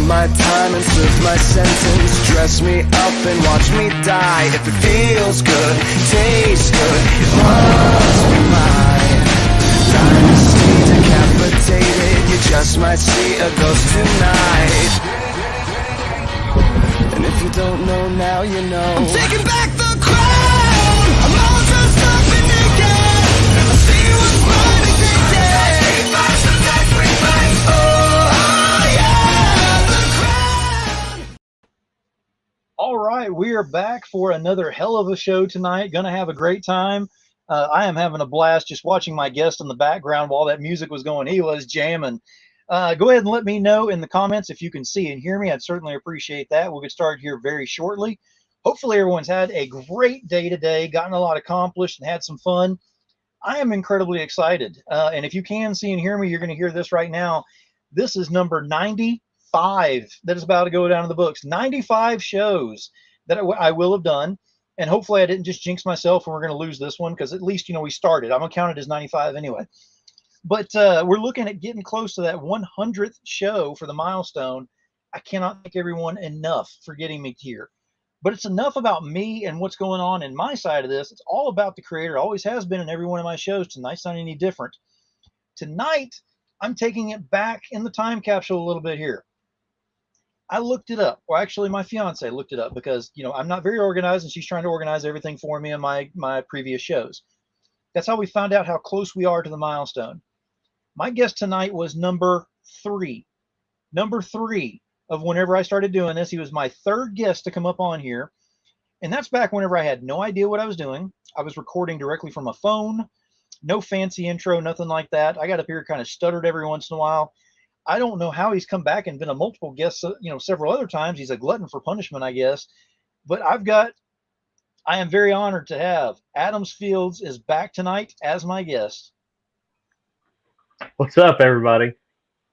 my time and serve my sentence. Dress me up and watch me die. If it feels good, tastes good, it must be mine. Dynasty decapitated, you just might see a ghost tonight. And if you don't know now, you know. I'm taking back the crown. I'm all dressed up and naked. I see what's mine and take it. Oh, yeah, the crown. All right, we are back for another hell of a show tonight. Gonna have a great time. I am having a blast just watching my guest in the background while that music was going. He was jamming. Go ahead and let me know in the comments if you can see and hear me. I'd certainly appreciate that. We'll get started here very shortly. Hopefully everyone's had a great day today, gotten a lot accomplished, and had some fun. I am incredibly excited. And if you can see and hear me, you're going to hear this right now. This is number 95 that is about to go down in the books. 95 shows that I will have done. And hopefully I didn't just jinx myself and we're going to lose this one, because at least, we started. I'm going to count it as 95 anyway. But we're looking at getting close to that 100th show for the milestone. I cannot thank everyone enough for getting me here. But it's enough about me and what's going on in my side of this. It's all about the creator. It always has been in every one of my shows. Tonight's not any different. Tonight, I'm taking it back in the time capsule a little bit here. I looked it up. Well, actually, my fiance looked it up because, I'm not very organized, and she's trying to organize everything for me in my previous shows. That's how we found out how close we are to the milestone. My guest tonight was number 3. Number 3 of whenever I started doing this. He was my 3rd guest to come up on here. And that's back whenever I had no idea what I was doing. I was recording directly from a phone. No fancy intro, nothing like that. I got up here, kind of stuttered every once in a while. I don't know how he's come back and been a multiple guest, several other times. He's a glutton for punishment, I guess. But I am very honored to have Adam Fields is back tonight as my guest. What's up, everybody?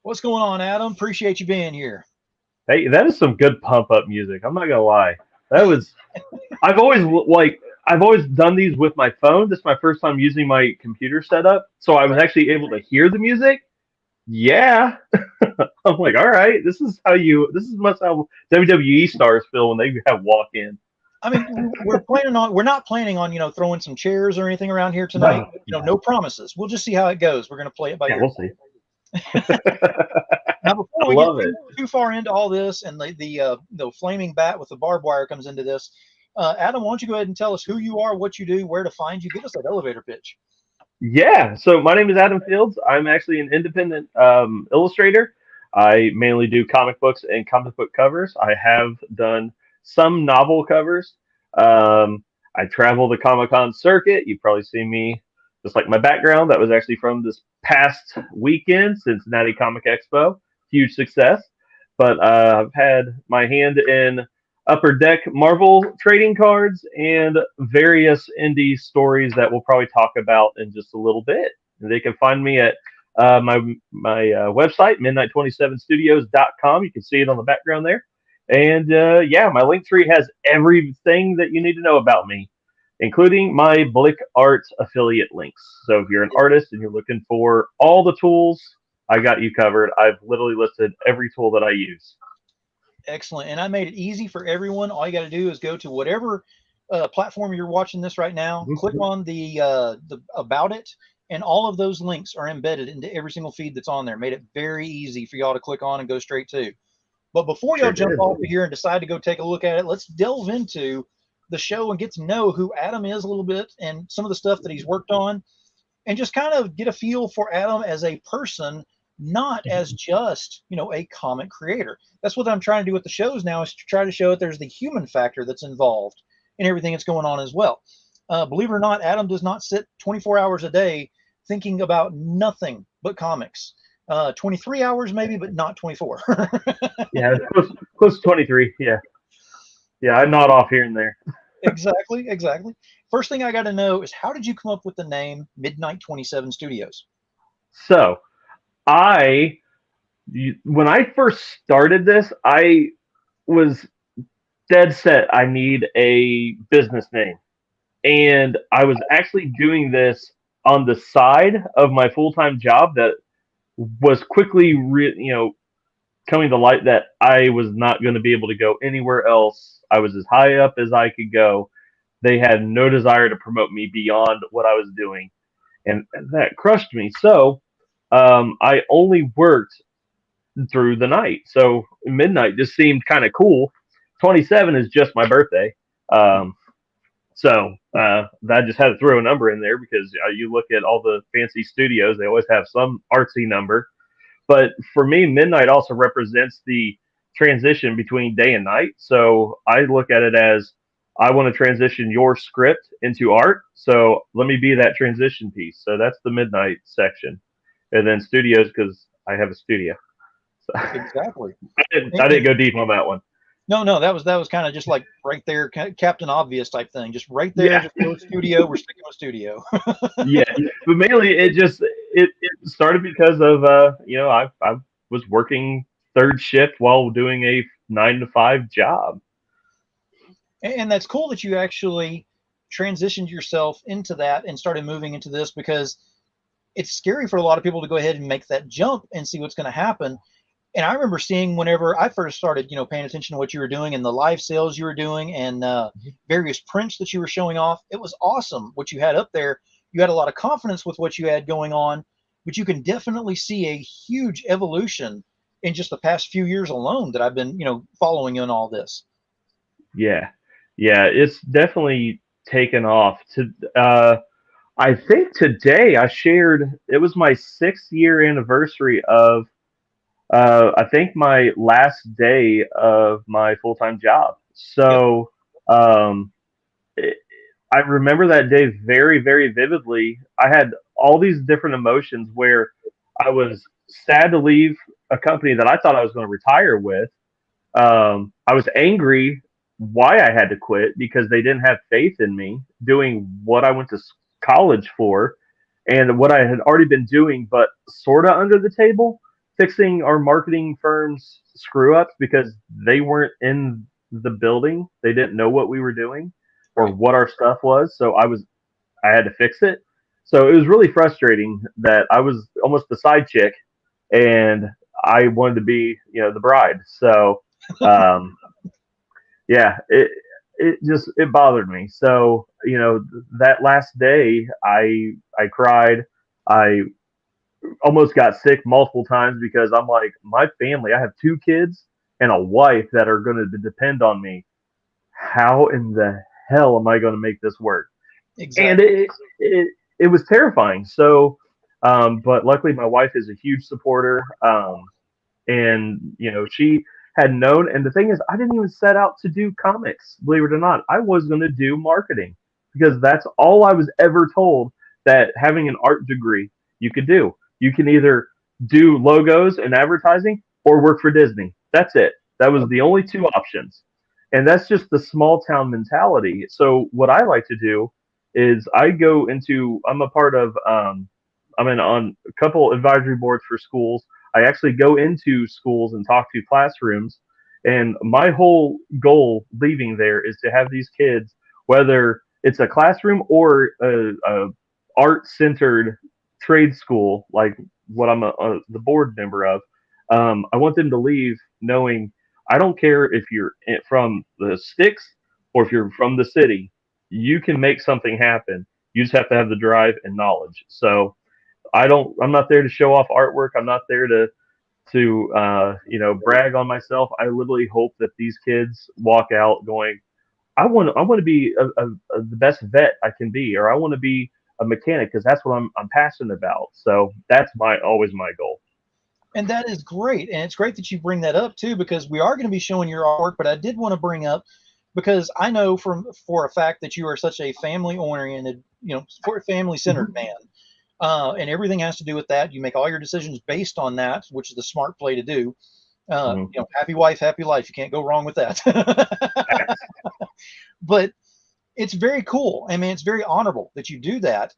What's going on, Adam? Appreciate you being here. Hey, that is some good pump up music. I'm not gonna lie. That was. I've always done these with my phone. This is my first time using my computer setup, so I was actually able to hear the music. Yeah, I'm like, all right, this is must how WWE stars feel when they have walk in. I mean, we're not planning on, throwing some chairs or anything around here tonight. No promises. We'll just see how it goes. We're going to play it by ear. We'll see. Now, before we get too far into all this and the flaming bat with the barbed wire comes into this, Adam, why don't you go ahead and tell us who you are, what you do, where to find you? Give us that elevator pitch. Yeah, so my name is Adam Fields. I'm actually an independent illustrator. I mainly do comic books and comic book covers. I have done some novel covers. I travel the Comic-Con circuit. You've probably seen me, just like my background. That was actually from this past weekend, Cincinnati Comic Expo. Huge success. But I've had my hand in Upper Deck Marvel trading cards and various indie stories that we'll probably talk about in just a little bit. And they can find me at my website, midnight27studios.com. You can see it on the background there. And my link tree has everything that you need to know about me, including my Blick Art affiliate links. So if you're an artist and you're looking for all the tools, I got you covered. I've literally listed every tool that I use. Excellent. And I made it easy for everyone. All you got to do is go to whatever platform you're watching this right now, click on the About It, and all of those links are embedded into every single feed that's on there. Made it very easy for y'all to click on and go straight to. But before y'all jump off of here and decide to go take a look at it, let's delve into the show and get to know who Adam is a little bit and some of the stuff that he's worked on, and just kind of get a feel for Adam as a person, not as just, a comic creator. That's what I'm trying to do with the shows now, is to try to show that there's the human factor that's involved in everything that's going on as well. Believe it or not, Adam does not sit 24 hours a day thinking about nothing but comics. 23 hours maybe, but not 24. Yeah, close to 23. Yeah, I nod off here and there. Exactly. First thing I got to know is, how did you come up with the name Midnight 27 Studios? So, when I first started this, I was dead set I need a business name. And I was actually doing this on the side of my full-time job that was quickly, coming to light that I was not going to be able to go anywhere else. I was as high up as I could go. They had no desire to promote me beyond what I was doing, and that crushed me. So I only worked through the night. So midnight just seemed kind of cool. 27 is just my birthday. So I just had to throw a number in there because you look at all the fancy studios, they always have some artsy number. But for me, midnight also represents the transition between day and night. So I look at it as I want to transition your script into art. So let me be that transition piece. So that's the midnight section. And then studios, because I have a studio. So Exactly. I didn't go deep on that one. No, that was kind of just like right there, Captain Obvious type thing. Just right there, Yeah. just go studio. We're sticking with studio. Yeah, but mainly it started because of I was working third shift while doing a 9 to 5 job. And that's cool that you actually transitioned yourself into that and started moving into this, because it's scary for a lot of people to go ahead and make that jump and see what's going to happen. And I remember seeing whenever I first started, paying attention to what you were doing and the live sales you were doing and various prints that you were showing off. It was awesome what you had up there. You had a lot of confidence with what you had going on, but you can definitely see a huge evolution in just the past few years alone that I've been, following you in all this. Yeah, it's definitely taken off. I think today I shared it was my 6-year anniversary of I think my last day of my full-time job. So I remember that day very, very vividly. I had all these different emotions where I was sad to leave a company that I thought I was going to retire with. I was angry why I had to quit because they didn't have faith in me doing what I went to college for and what I had already been doing, but sort of under the table, fixing our marketing firm's screw ups because they weren't in the building. They didn't know what we were doing or what our stuff was. So I had to fix it. So it was really frustrating that I was almost the side chick and I wanted to be, the bride. So, yeah, it bothered me. So, that last day I cried. I almost got sick multiple times because I'm like, my family, I have 2 kids and a wife that are going to depend on me. How in the hell am I going to make this work? Exactly. And it was terrifying. So, but luckily my wife is a huge supporter. And she had known, and the thing is, I didn't even set out to do comics, believe it or not. I was going to do marketing because that's all I was ever told, that having an art degree you could do. You can either do logos and advertising or work for Disney. That's it. That was the only 2 options. And that's just the small town mentality. So what I like to do is I'm a part of, on a couple advisory boards for schools. I actually go into schools and talk to classrooms. And my whole goal leaving there is to have these kids, whether it's a classroom or a art-centered trade school, like what I'm the board member of, I want them to leave knowing I don't care if you're from the sticks or if you're from the city, you can make something happen. You just have to have the drive and knowledge. So I'm not there to show off artwork. I'm not there to brag on myself. I literally hope that these kids walk out going, I want to be the best vet I can be, or I want to be a mechanic because that's what I'm passionate about. So that's always my goal. And that is great. And it's great that you bring that up too, because we are going to be showing your artwork, but I did want to bring up, because I know for a fact that you are such a family oriented, family centered man. And everything has to do with that. You make all your decisions based on that, which is the smart play to do. Happy wife, happy life. You can't go wrong with that. But it's very cool. I mean, it's very honorable that you do that.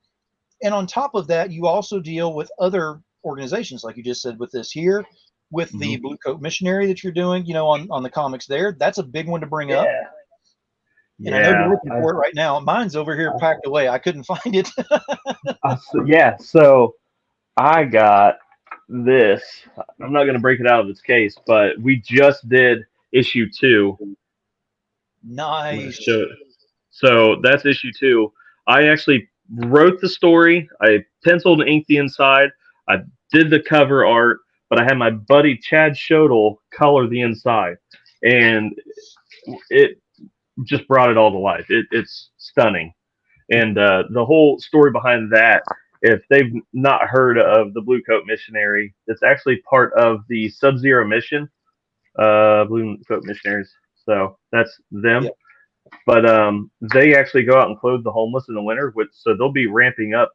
And on top of that, you also deal with other organizations, like you just said, with this here, with the Blue Coat Missionary that you're doing, on the comics there. That's a big one to bring up. And I know you're looking for it right now. Mine's over here packed away. I couldn't find it. So I got this. I'm not going to break it out of its case, but we just did issue 2. I'm gonna Nice. show it. So that's issue 2. I actually wrote the story. I penciled and inked the inside. I did the cover art, but I had my buddy Chad Shodel color the inside, and it just brought it all to life. It's stunning, and the whole story behind that. If they've not heard of the Blue Coat Missionary, it's actually part of the Sub-Zero mission, Blue Coat Missionaries. So that's them. Yep. But they actually go out and clothe the homeless in the winter, so they'll be ramping up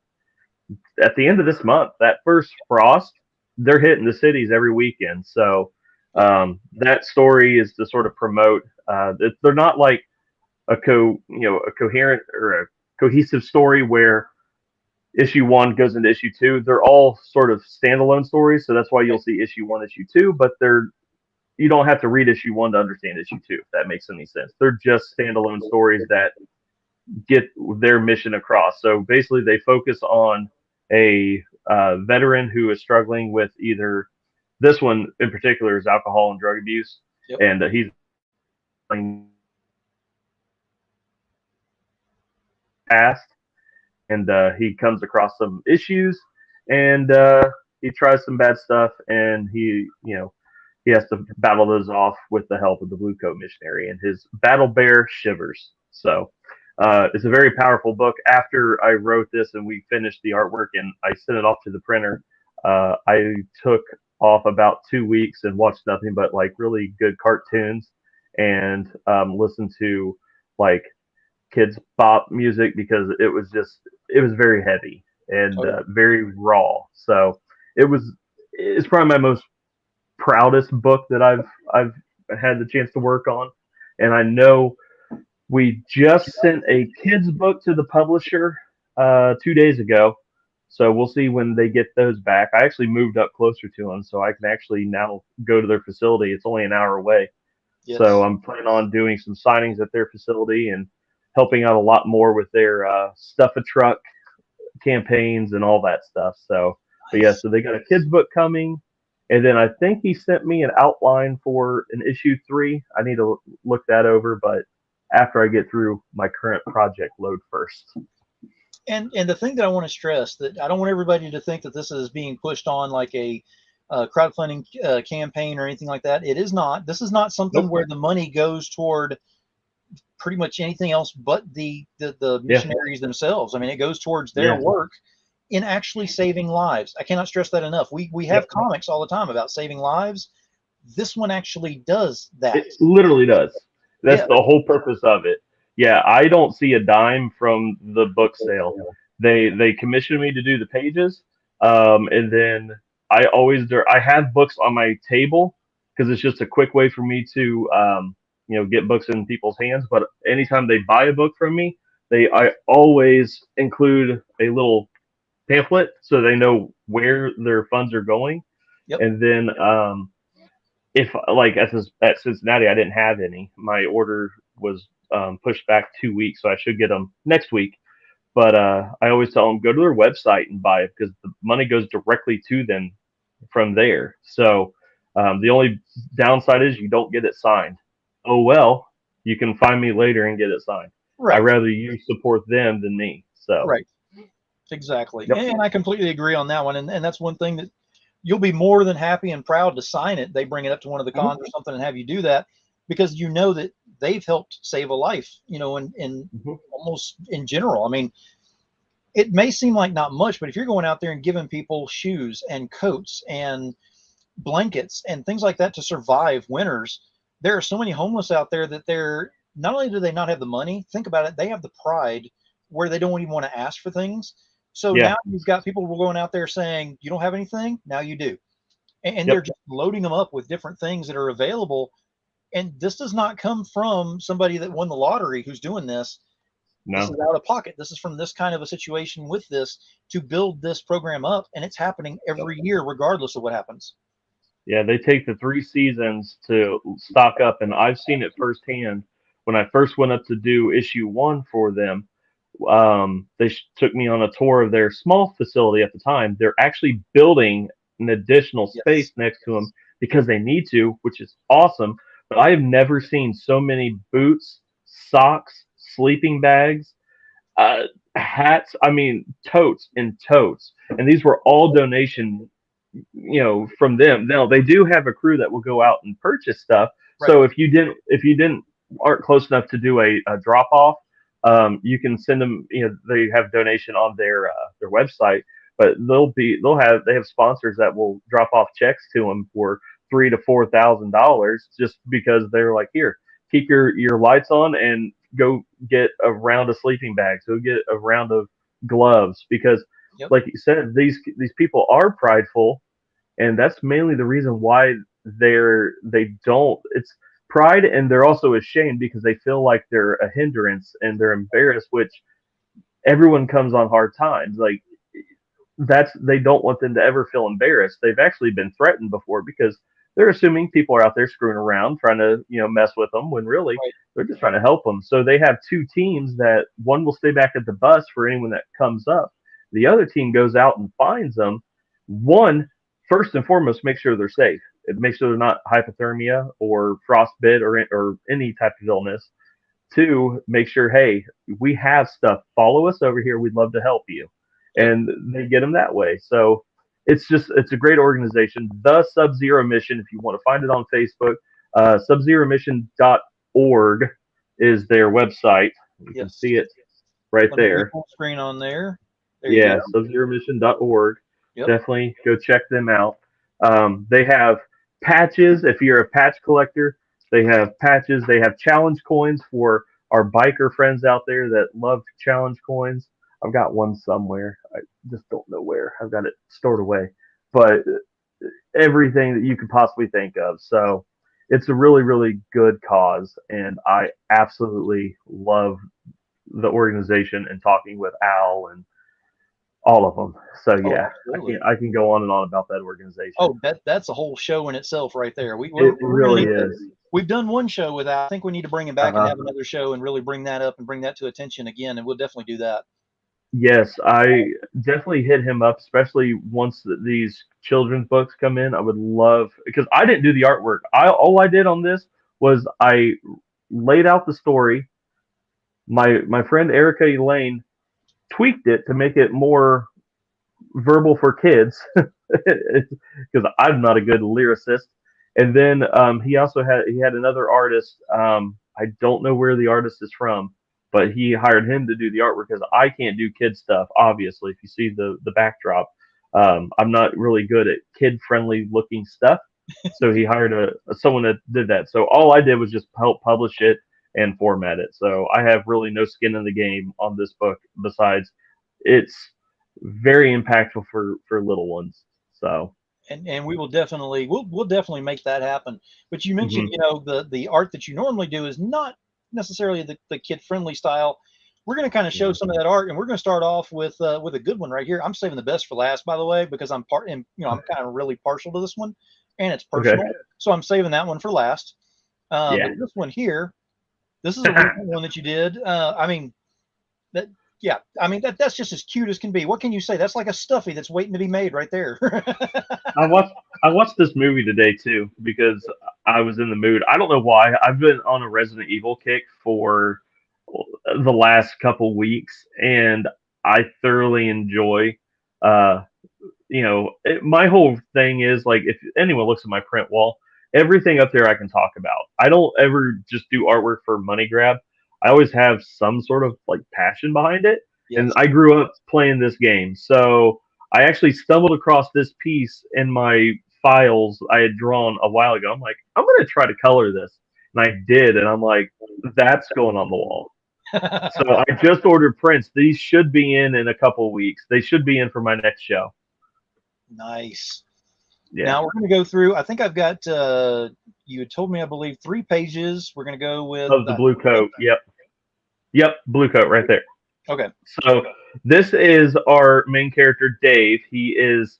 at the end of this month. That first frost, they're hitting the cities every weekend. So that story is to sort of promote. They're not like a coherent or a cohesive story where issue 1 goes into issue 2. They're all sort of standalone stories, so that's why you'll see issue 1, issue 2. But you don't have to read issue 1 to understand issue 2, if that makes any sense. They're just standalone stories that get their mission across. So basically, they focus on a veteran who is struggling with either, this one in particular is alcohol and drug abuse, Yep. and he's past, and he comes across some issues, and he tries some bad stuff, and he has to battle those off with the help of the Blue Coat Missionary, and his battle bear shivers. So it's a very powerful book. After I wrote this and we finished the artwork and I sent it off to the printer, I took off about 2 weeks and watched nothing but like really good cartoons and listened to like kids bop music, because it was very heavy and very raw. So it's probably my most proudest book that I've had the chance to work on. And I know we just sent a kids book to the publisher 2 days ago, so we'll see when they get those back. I actually moved up closer to them, so I can actually now go to their facility. It's only an hour away. Yes. So I'm planning on doing some signings at their facility and helping out a lot more with their Stuff a Truck campaigns and all that stuff. So, but yeah, so they got a kids book coming. And then I think he sent me an outline for an issue 3. I need to look that over, but after I get through my current project load first. And the thing that I want to stress, that I don't want everybody to think that this is being pushed on like a crowdfunding campaign or anything like that. It is not. This is not something where the money goes toward pretty much anything else but the missionaries themselves. I mean, it goes towards their work in actually saving lives. I cannot stress that enough. We have comics all the time about saving lives. This one actually does that. It literally does. That's the whole purpose of it. Yeah, I don't see a dime from the book sale. They commissioned me to do the pages, and then I have books on my table because it's just a quick way for me to get books in people's hands. But anytime they buy a book from me, I always include a little pamphlet so they know where their funds are going. And then if like at Cincinnati I didn't have any, my order was pushed back 2 weeks, so I should get them next week. But I always tell them, go to their website and buy it, because the money goes directly to them from there. So the only downside is you don't get it signed. Oh well, you can find me later and get it signed. I'd rather you support them than me. So exactly. And I completely agree on that one. And that's one thing that you'll be more than happy and proud to sign it. They bring it up to one of the cons or something and have you do that, because you know that they've helped save a life, in almost in general. I mean, it may seem like not much, but if you're going out there and giving people shoes and coats and blankets and things like that to survive winters, there are so many homeless out there that they're not only do they not have the money, think about it, they have the pride where they don't even want to ask for things. So now you've got people going out there saying, you don't have anything? Now you do. And they're just loading them up with different things that are available. And this does not come from somebody that won the lottery who's doing this. No. This is out of pocket. This is from this kind of a situation with this to build this program up. And it's happening every year, regardless of what happens. Yeah, they take the 3 seasons to stock up. And I've seen it firsthand. When I first went up to do issue 1 for them, they took me on a tour of their small facility at the time. They're actually building an additional space next to them because they need to, which is awesome. But I have never seen so many boots, socks, sleeping bags, uh, hats. I mean, totes and totes, and these were all donation, from them. Now they do have a crew that will go out and purchase stuff. Right. So if you didn't aren't close enough to do a drop off, you can send them. They have donation on their website, but they have sponsors that will drop off checks to them for $3,000 to $4,000 just because they're like, here, keep your lights on and go get a round of sleeping bags, go get a round of gloves, because like you said, these people are prideful, and that's mainly the reason why they don't. It's pride, and they're also ashamed because they feel like they're a hindrance and they're embarrassed, which everyone comes on hard times. Like they don't want them to ever feel embarrassed. They've actually been threatened before because they're assuming people are out there screwing around, trying to mess with them, when really they're just trying to help them. So they have two teams that one will stay back at the bus for anyone that comes up. The other team goes out and finds them. One, first and foremost, make sure they're safe. Make sure they're not hypothermia or frostbite or any type of illness. Two, make sure, hey, we have stuff. Follow us over here. We'd love to help you. And they get them that way. So it's a great organization. The Sub-Zero Mission, if you want to find it on Facebook, subzeromission.org is their website. You can see it right there. Full screen on there. Yeah, subzeromission.org. Yep. Definitely go check them out. They have patches. If you're a patch collector, they have patches. They have challenge coins for our biker friends out there that love challenge coins. I've got one somewhere. I just don't know where. I've got it stored away. But everything that you could possibly think of. So it's a really, really good cause. And I absolutely love the organization and talking with Al and all of them. So yeah, I can go on and on about that organization. Oh, that's a whole show in itself right there. It really is. We've done one show with Al. I think we need to bring him back and have another show and really bring that up and bring that to attention again. And we'll definitely do that. Yes, I definitely hit him up, especially once these children's books come in. I would love, because I didn't do the artwork. All I did on this was I laid out the story. My friend Erica Elaine tweaked it to make it more verbal for kids, because I'm not a good lyricist. And then he had another artist. I don't know where the artist is from, but he hired him to do the artwork because I can't do kid stuff. Obviously, if you see the backdrop, I'm not really good at kid-friendly looking stuff. So he hired someone that did that. So all I did was just help publish it and format it. So I have really no skin in the game on this book besides it's very impactful for little ones. So. And we will definitely we'll definitely make that happen. But you mentioned the art that you normally do is not necessarily the kid friendly style. We're going to kind of show some of that art, and we're going to start off with a good one right here. I'm saving the best for last, by the way, because I'm kind of really partial to this one, and it's personal. Okay. So I'm saving that one for last. But this one here, this is a recent one that you did. That's just as cute as can be. What can you say? That's like a stuffy that's waiting to be made right there. I watched this movie today too because I was in the mood. I don't know why. I've been on a Resident Evil kick for the last couple weeks, and I thoroughly enjoy. My whole thing is like, if anyone looks at my print wall, everything up there I can talk about. I don't ever just do artwork for money grab. I always have some sort of like passion behind it. Yes. And I grew up playing this game. So I actually stumbled across this piece in my files I had drawn a while ago. I'm like, I'm going to try to color this. And I did. And I'm like, that's going on the wall. So I just ordered prints. These should be in a couple of weeks. They should be in for my next show. Nice. Yeah. Now we're going to go through, I think I've got, you had told me, I believe, 3 pages. We're going to go with the blue coat. Yep. Blue coat right there. Okay. So this is our main character, Dave. He is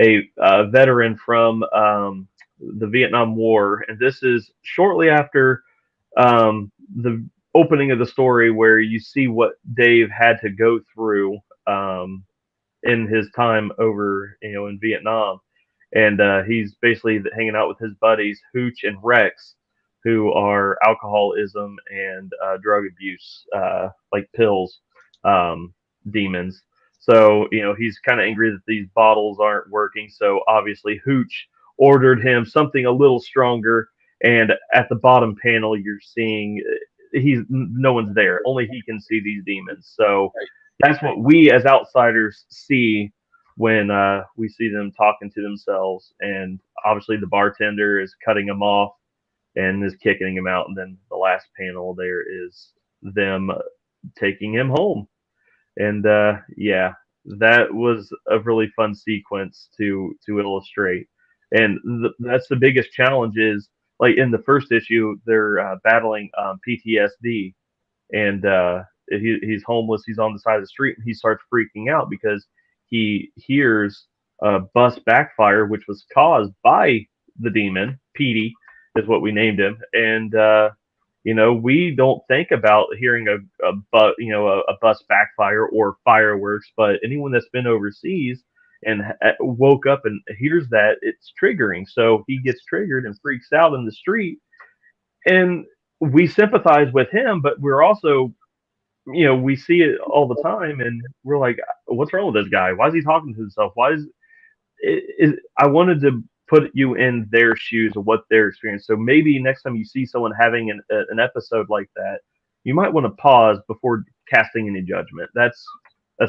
a veteran from the Vietnam War. And this is shortly after the opening of the story where you see what Dave had to go through in his time over, in Vietnam. and he's basically hanging out with his buddies Hooch and Rex, who are alcoholism and drug abuse, like pills, demons. So he's kind of angry that these bottles aren't working. So obviously Hooch ordered him something a little stronger. And at the bottom panel, you're seeing no one's there. Only he can see these demons. So that's what we as outsiders see when we see them talking to themselves. And obviously the bartender is cutting them off and is kicking him out. And then the last panel there is them taking him home. And yeah, that was a really fun sequence to illustrate. And that's the biggest challenge is, like in the first issue, they're battling PTSD, and he's homeless. He's on the side of the street, and he starts freaking out because he hears a bus backfire, which was caused by the demon. Petey is what we named him, and we don't think about hearing a bus backfire or fireworks, but anyone that's been overseas and woke up and hears that, it's triggering. So he gets triggered and freaks out in the street, and we sympathize with him, but we're also, we see it all the time, and we're like, what's wrong with this guy? Why is he talking to himself? Why I wanted to put you in their shoes of what they're experiencing. So maybe next time you see someone having an episode like that, you might want to pause before casting any judgment. That's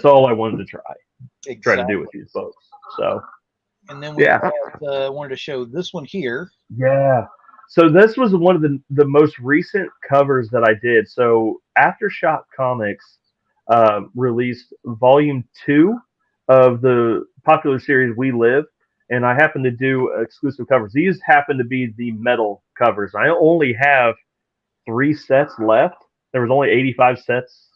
all I wanted to try to do with these folks. So, and then we wanted to show this one here. Yeah. So this was one of the most recent covers that I did. So Aftershock Comics released volume 2 of the popular series We Live, and I happen to do exclusive covers. These happen to be the metal covers. I only have 3 sets left. There was only 85 sets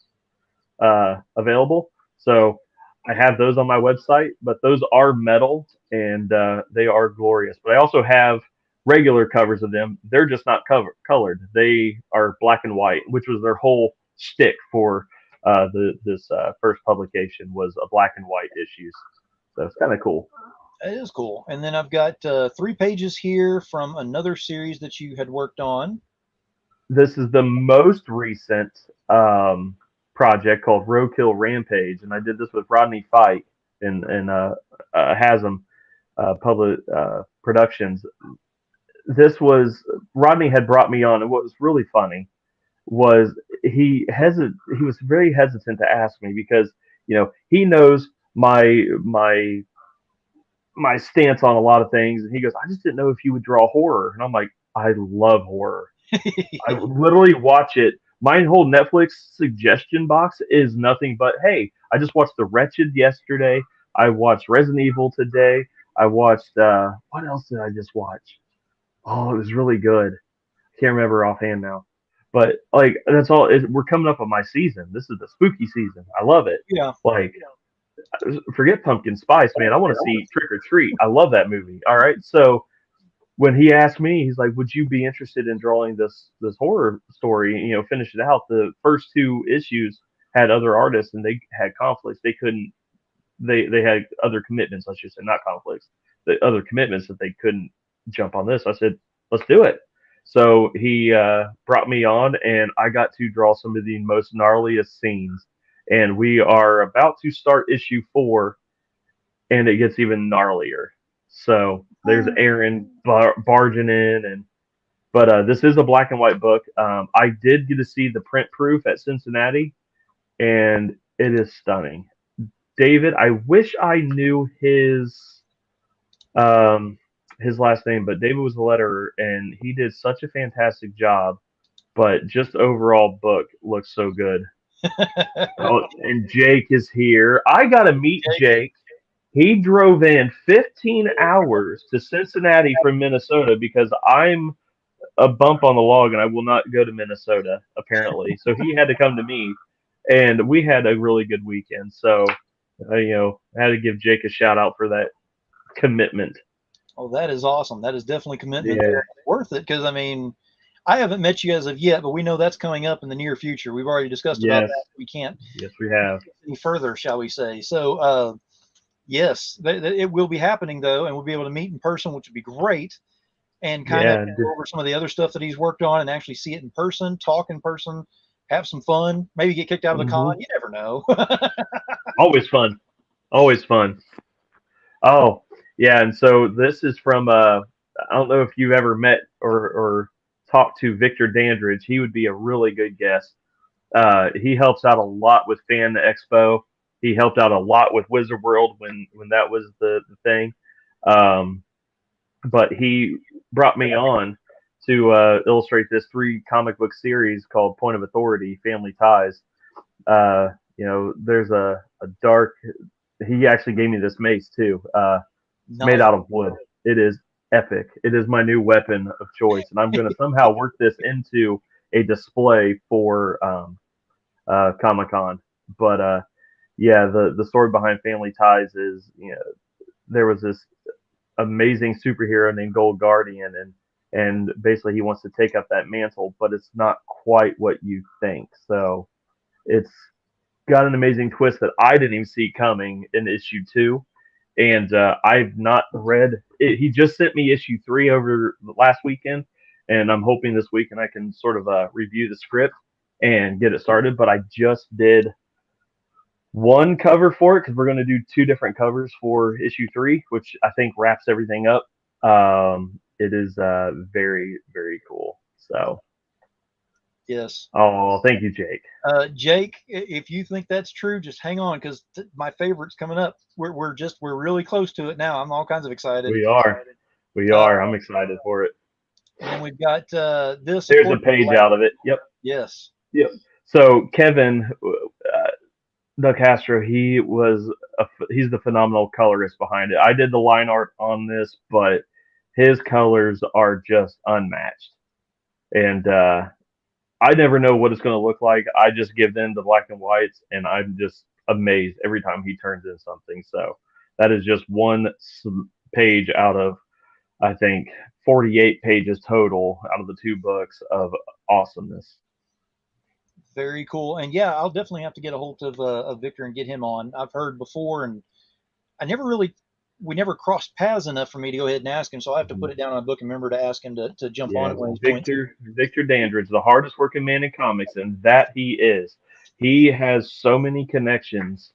available, so I have those on my website. But those are metal, and they are glorious. But I also have regular covers of them. They're just not colored. They are black and white, which was their whole shtick for this first publication, was a black and white issues. So it's kind of cool. It is cool. And then I've got 3 pages here from another series that you had worked on. This is the most recent project called Roadkill Rampage, and I did this with Rodney Fite and Hasm Public Productions. This was, Rodney had brought me on, and what was really funny was he was very hesitant to ask me because he knows my stance on a lot of things, and he goes, I just didn't know if you would draw horror. And I'm like, I love horror. I literally watch it. My whole Netflix suggestion box is nothing but, hey, I just watched The Wretched yesterday. I watched Resident Evil today. I watched what else did I just watch? Oh, it was really good. Can't remember offhand now. But like, that's all. We're coming up on my season. This is the spooky season. I love it. Yeah. Like, forget Pumpkin Spice, man. I want to see Trick or Treat. I love that movie. All right. So when he asked me, he's like, would you be interested in drawing this horror story, finish it out? The first 2 issues had other artists, and they had conflicts. They couldn't, they had other commitments, I should say, not conflicts, the other commitments that they couldn't jump on this. I said, let's do it. So he brought me on, and I got to draw some of the most gnarliest scenes. And we are about to start issue 4, and it gets even gnarlier. So there's Aaron barging in, but this is a black and white book. I did get to see the print proof at Cincinnati, and it is stunning. David, I wish I knew his last name, but David was the letterer, and he did such a fantastic job. But just overall book looks so good. Oh, and Jake is here. I got to meet Jake. He drove in 15 hours to Cincinnati from Minnesota because I'm a bump on the log and I will not go to Minnesota, apparently. So he had to come to me, and we had a really good weekend. So, I had to give Jake a shout out for that commitment. Oh, that is awesome. That is definitely commitment. Yeah. Worth it, because, I haven't met you as of yet, but we know that's coming up in the near future. We've already discussed about that. We can't. Yes, we have. Any further, shall we say. So, Yes, it will be happening though, and we'll be able to meet in person, which would be great, and kind of Yeah, go over some of the other stuff that he's worked on and actually see it in person, talk in person, have some fun, maybe get kicked out of the con. You never know. always fun, always fun. Oh, yeah, and so this is from I don't know if you've ever met or talked to Victor Dandridge. He would be a really good guest. He helps out a lot with Fan Expo. He helped out a lot with Wizard World when that was the thing. Um, but he brought me on to illustrate this 3 comic book series called Point of Authority: Family Ties. There's a dark. He actually gave me this mace too. It's made Nice. out of wood. It is epic. It is my new weapon of choice, and I'm going to somehow work this into a display for Comic Con. But yeah, the story behind Family Ties is, there was this amazing superhero named Gold Guardian, and basically he wants to take up that mantle, but it's not quite what you think. So it's got an amazing twist that I didn't even see coming in issue 2. And I've not read it. He just sent me issue 3 over the last weekend, and I'm hoping this weekend I can sort of review the script and get it started. But I just did one cover for it because we're going to do 2 different covers for issue 3, which I think wraps everything up. It is very, very cool. So, Yes. oh, thank you, Jake. Jake, if you think that's true, just hang on, because my favorite's coming up. We're really close to it now. I'm all kinds of excited. We are. I'm excited for it. And we've got this. There's a page out of it. Yep. Yes. Yep. So Kevin, Doug Castro, he's the phenomenal colorist behind it. I did the line art on this, but his colors are just unmatched. And I never know what it's going to look like. I just give them the black and whites, and I'm just amazed every time he turns in something. So that is just one page out of, I think, 48 pages total out of the 2 books of awesomeness. Very cool. And yeah, I'll definitely have to get a hold of Victor and get him on. I've heard before, and we never crossed paths enough for me to go ahead and ask him. So I have to put it down on a book and remember to ask him to jump on it when he's Victor Dandridge, the hardest working man in comics, and that he is. He has so many connections.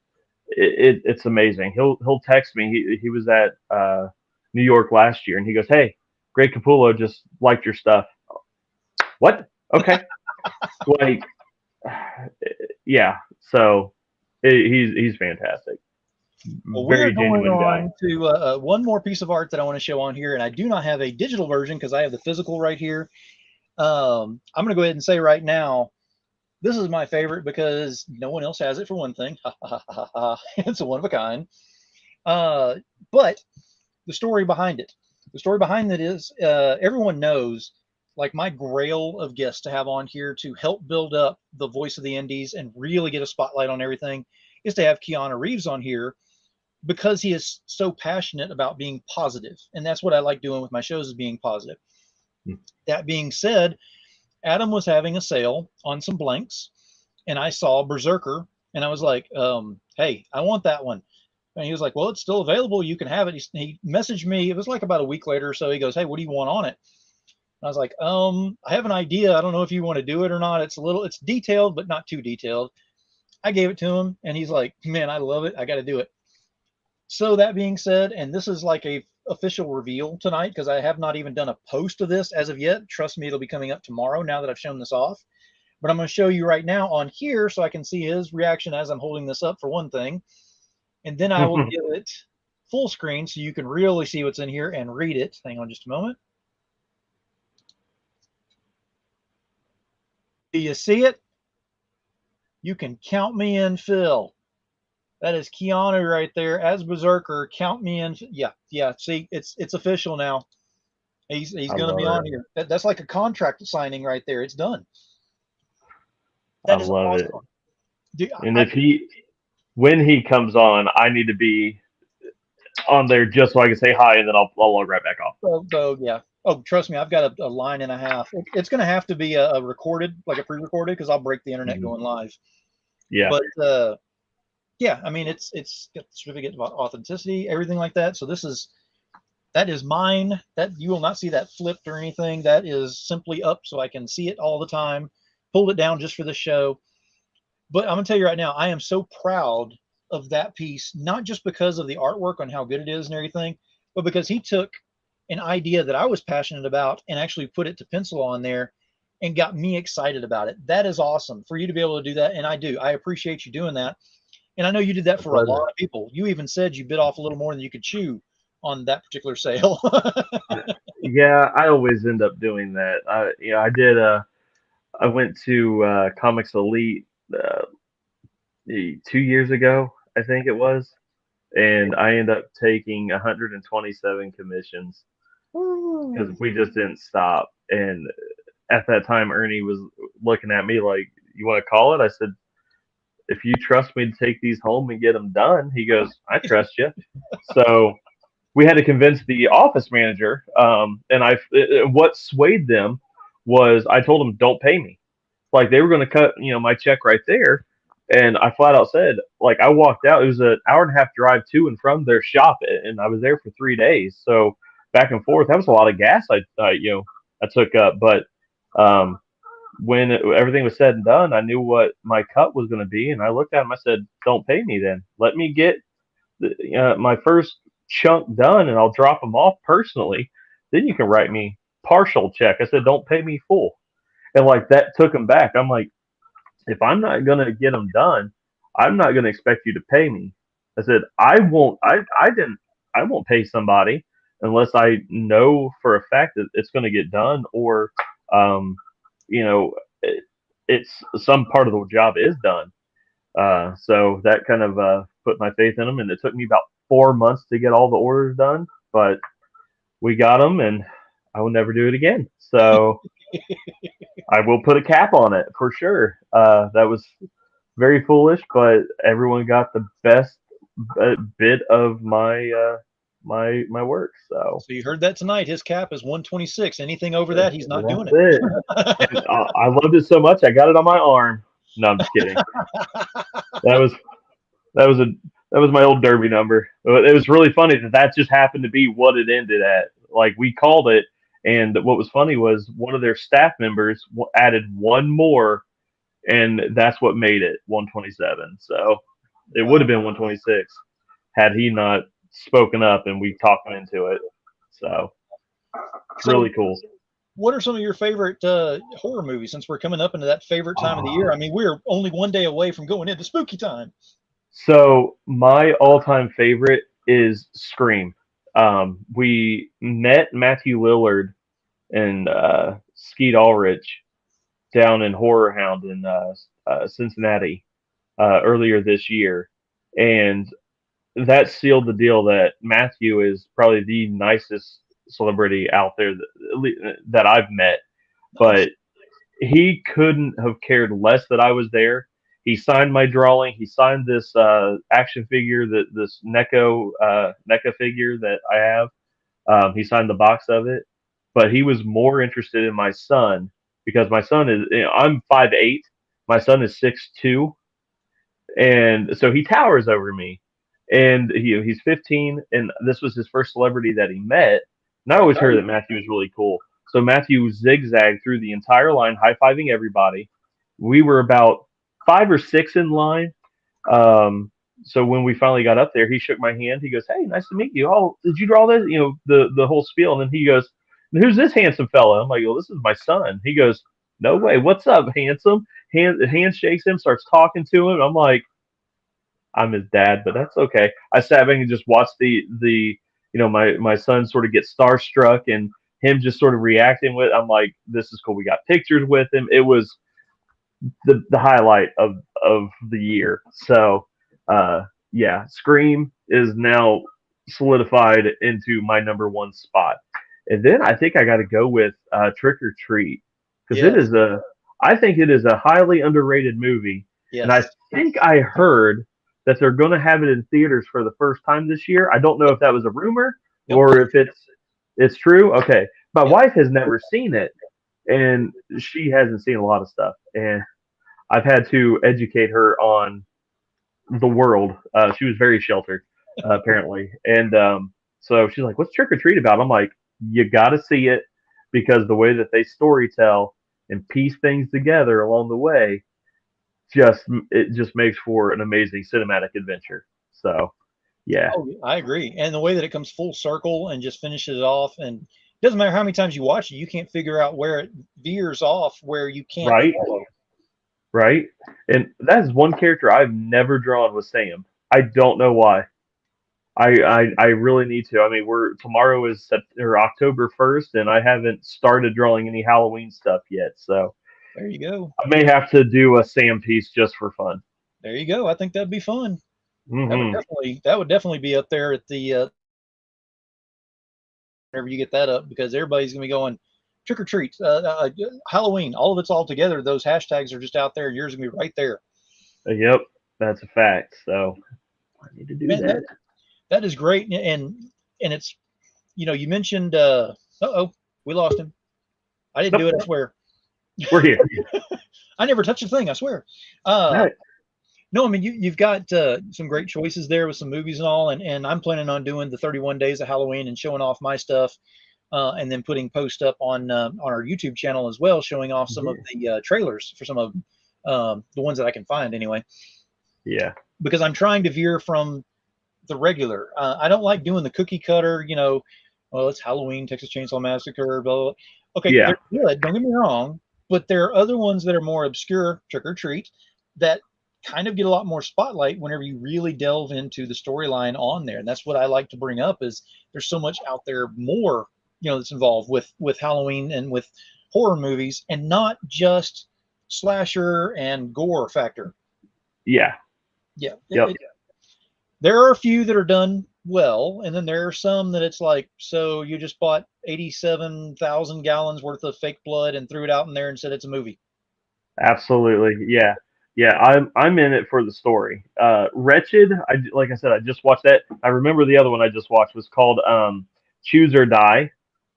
It's amazing. He'll text me. He was at New York last year, and he goes, "Hey, Greg Capullo just liked your stuff." What? Okay. Like, yeah. So he's fantastic. Well, we're going on to one more piece of art that I want to show on here, and I do not have a digital version because I have the physical right here. I'm going to go ahead and say right now, this is my favorite because no one else has it, for one thing. It's a one of a kind. But the story behind it. The story behind it is everyone knows, like, my grail of guests to have on here to help build up the voice of the indies and really get a spotlight on everything is to have Keanu Reeves on here, because he is so passionate about being positive. And that's what I like doing with my shows, is being positive. That being said, Adam was having a sale on some blanks, and I saw Berserker, and I was like, hey, I want that one. And he was like, well, it's still available. You can have it. He messaged me. It was like about a week later or so. He goes, hey, what do you want on it? And I was like, I have an idea. I don't know if you want to do it or not. It's detailed, but not too detailed. I gave it to him, and he's like, man, I love it. I got to do it. So that being said, and this is like a official reveal tonight, because I have not even done a post of this as of yet. Trust me, it'll be coming up tomorrow now that I've shown this off. But I'm going to show you right now on here so I can see his reaction as I'm holding this up, for one thing. And then I will give it full screen so you can really see what's in here and read it. Hang on just a moment. Do you see it? You can count me in, Phil. That is Keanu right there as Berserker. Count me in. Yeah. See, it's official now. He's going to be on here. That's like a contract signing right there. It's done. I love it. And when he comes on, I need to be on there just so I can say hi, and then I'll log right back off. So yeah. Oh, trust me, I've got a line and a half. It's going to have to be a recorded, like a pre-recorded, because I'll break the internet going live. Yeah. But Yeah, I mean it's got the certificate of authenticity, everything like that. So that is mine. That you will not see that flipped or anything. That is simply up so I can see it all the time. Pulled it down just for the show. But I'm gonna tell you right now, I am so proud of that piece, not just because of the artwork on how good it is and everything, but because he took an idea that I was passionate about and actually put it to pencil on there and got me excited about it. That is awesome for you to be able to do that. And I appreciate you doing that. And I know you did that for a lot of people. You even said you bit off a little more than you could chew on that particular sale. Yeah, I always end up doing that. I did. I went to Comics Elite 2 years ago, I think it was, and I ended up taking 127 commissions because we just didn't stop. And at that time, Ernie was looking at me like, "You want to call it?" I said, "If you trust me to take these home and get them done," he goes, "I trust you." So we had to convince the office manager, and what swayed them was I told them, "Don't pay me." Like they were going to cut, my check right there, and I flat out said, like I walked out. It was an hour and a half drive to and from their shop, and I was there for 3 days. So back and forth, that was a lot of gas I took up. But when everything was said and done, I knew what my cut was going to be, and I looked at him. I said, "Don't pay me then. Let me get my first chunk done, and I'll drop them off personally. Then you can write me partial check." I said, "Don't pay me full." And like that took him back. I'm like, if I'm not gonna get them done, I'm not gonna expect you to pay me. I said, I won't. I won't pay somebody unless I know for a fact that it's gonna get done, or, um, you know, it's some part of the job is done. So that kind of put my faith in them, and it took me about 4 months to get all the orders done, but we got them, and I will never do it again. So I will put a cap on it for sure. That was very foolish, but everyone got the best bit of my work. So So you heard that tonight. His cap is 126. Anything over that, he's not doing it. it. And I loved it so much, I got it on my arm. No, I'm just kidding. That was that was a that was my old Derby number. It was really funny that just happened to be what it ended at. Like we called it, and what was funny was one of their staff members added one more, and that's what made it 127. So it would have been 126 had he not spoken up and we talked him into it. So it's really cool. What are some of your favorite horror movies, since we're coming up into that favorite time of the year? I mean, we're only one day away from going into spooky time. So my all-time favorite is Scream. We met Matthew Lillard and Skeet Ulrich down in Horror Hound in Cincinnati earlier this year, and that sealed the deal that Matthew is probably the nicest celebrity out there that I've met. But he couldn't have cared less that I was there. He signed my drawing. He signed this action figure, this NECA figure that I have. He signed the box of it, but he was more interested in my son because my son is, I'm 5'8", my son is 6'2", and so he towers over me. And he's 15, and this was his first celebrity that he met. And I always heard that Matthew was really cool. So Matthew zigzagged through the entire line, high-fiving everybody. We were about 5 or 6 in line. So when we finally got up there, he shook my hand. He goes, "Hey, nice to meet you. Oh, did you draw this?" The whole spiel. And then he goes, "Who's this handsome fella?" I'm like, "Well, this is my son." He goes, "No way. What's up, handsome?" Hand shakes him, starts talking to him. I'm like, I'm his dad, but that's okay. I sat back and just watched my son sort of get starstruck and him just sort of reacting with. I'm like, this is cool. We got pictures with him. It was the highlight of the year. So yeah, Scream is now solidified into my number one spot. And then I think I got to go with Trick or Treat because I think it is a highly underrated movie. Yes. And I think I heard that they're going to have it in theaters for the first time this year. I don't know if that was a rumor or if it's true. Okay. My wife has never seen it, and she hasn't seen a lot of stuff. And I've had to educate her on, the world. She was very sheltered, apparently, and so she's like, "What's trick or treat about?" I'm like, "You got to see it because the way that they story tell and piece things together along the way, it just makes for an amazing cinematic adventure." So, yeah, Oh, I agree. And the way that it comes full circle and just finishes it off, and it doesn't matter how many times you watch it, you can't figure out where it veers off, where you can't right, follow. right, and that is one character I've never drawn with Sam. I don't know why. I really need to. I mean, tomorrow is October 1st, and I haven't started drawing any Halloween stuff yet. So There you go. I may have to do a Sam piece just for fun. There you go. I think that'd be fun. Hmm. That would definitely be up there at the whenever you get that up, because everybody's gonna be going trick or treat, Halloween, all of it's all together. Those hashtags are just out there, and yours gonna be right there. Yep, that's a fact. So I need to do Man, that. that is great, and it's, you mentioned we lost him. I didn't do it, I swear. We're here. I never touched a thing, I swear. Right. No, I mean, you've got some great choices there with some movies and all, and I'm planning on doing the 31 days of Halloween and showing off my stuff, and then putting post up on our YouTube channel as well, showing off some of the trailers for some of the ones that I can find anyway. Yeah. Because I'm trying to veer from the regular. I don't like doing the cookie cutter, well, it's Halloween, Texas Chainsaw Massacre, blah, blah, blah. Okay, Yeah. they're good, don't get me wrong, but there are other ones that are more obscure, trick or treat, that kind of get a lot more spotlight whenever you really delve into the storyline on there. And that's what I like to bring up, is there's so much out there more, that's involved with Halloween and with horror movies, and not just slasher and gore factor. Yeah. Yeah. Yep. There are a few that are done well, and then there are some that it's like, so you just bought 87,000 gallons worth of fake blood and threw it out in there and said it's a movie. Absolutely. Yeah. Yeah, I'm in it for the story. Wretched, like I said, I just watched that. I remember the other one I just watched was called Choose or Die.